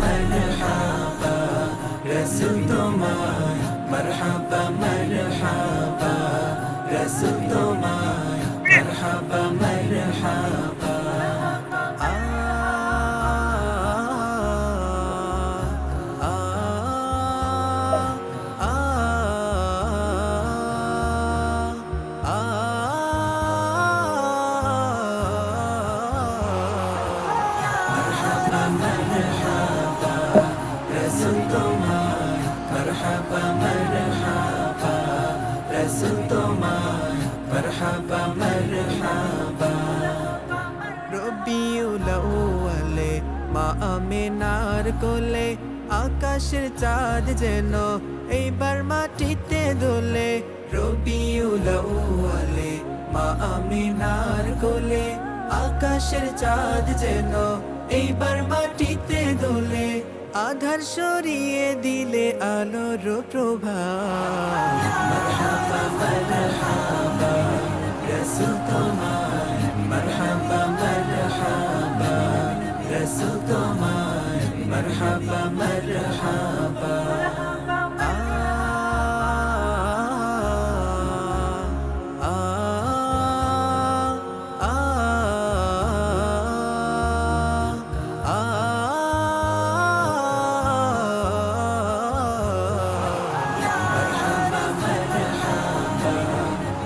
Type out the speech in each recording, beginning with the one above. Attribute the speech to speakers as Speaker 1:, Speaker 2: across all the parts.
Speaker 1: মারহাবা রাসূল তোমায় মারহাবা মারহাবা রাসূল তোমায় মারহাবা মারহাবা আ আ আ আ মারহাবা মারহাবা রাসূল তোমায় মারহাবা মারহাবা রাসূল তোমায় মারহাবা মারহাবা রবিউল আউয়ালে মা আমিনার কোলে আকাশের চাঁদ যেন এইবার মাটিতে দোলে রবিউল আউয়ালে মা আমিনার কোলে আকাশের চাঁদ যেন এইবার মাটিতে দোলে আধার সরিয়ে দিলে আলোর প্রভা মারহাবা মারহাবা রাসূল তোমায় মারহাবা মারহাবা রাসূল তোমায় মারহাবা মারহাবা আ আ আ আ মারহাবা মারহাবা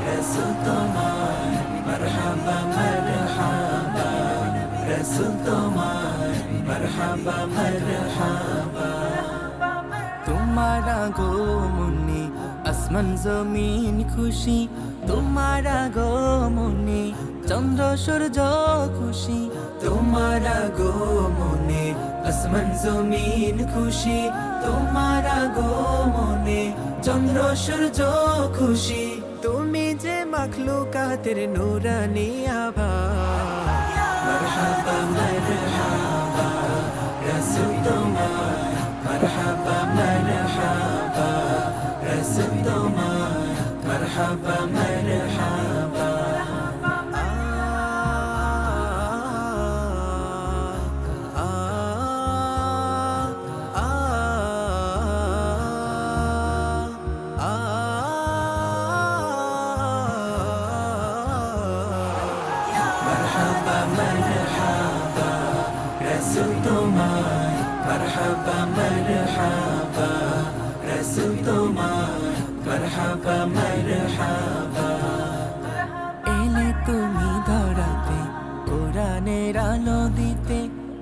Speaker 1: রাসূল তোমায় মারহাবা মারহাবা রাসূল তোমায় মারহাবা মারহাবা তোমার আগমনে আসমান জমিন খুশি তোমার আগমনে চন্দ্র সূর্য খুশি তোমার আগমনে আসমান জমিন খুশি তোমার আগমনে চন্দ্র সূর্য খুশি তুমি যে মাখলুকাতের নূরানী আভা মারহাবা মারহাবা রাসূল তোমায় মারহাবা মারহাবা রাসূল তোমায় মারহাবা মারহাবা আ আ আ আ মারহাবা মারহাবা রাসূল তোমায় মারহাবা মারহাবা রাসূল তোমায় মারহাবা মারহাবা এলে তুমি ধরাতে কোরআনের আলো দিতে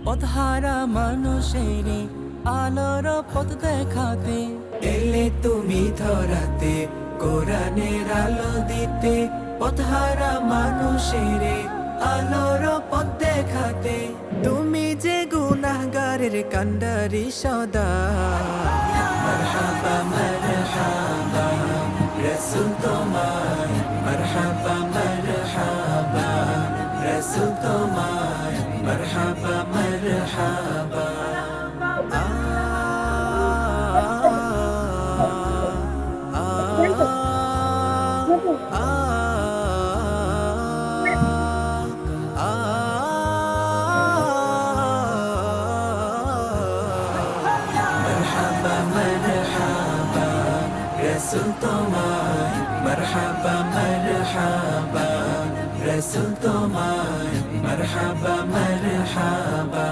Speaker 1: পথহারা মানুষের আলোর পথ দেখাতে এলে তুমি ধরাতে কোরআনের আলো দিতে পথহারা মানুষের আলোর পথ দেখাতে তুমি যে গুনাহগারের কান্ডারি সদা মারহাবা মারহাবা রাসূল তোমায় মারহাবা মারহাবা রাসূল তোমায় মারহাবা মারহাবা আ আ আ মারহাবা মারহাবা রাসূল তোমায় মারহাবা মারহাবা রাসূল তোমায় মারহাবা মারহাবা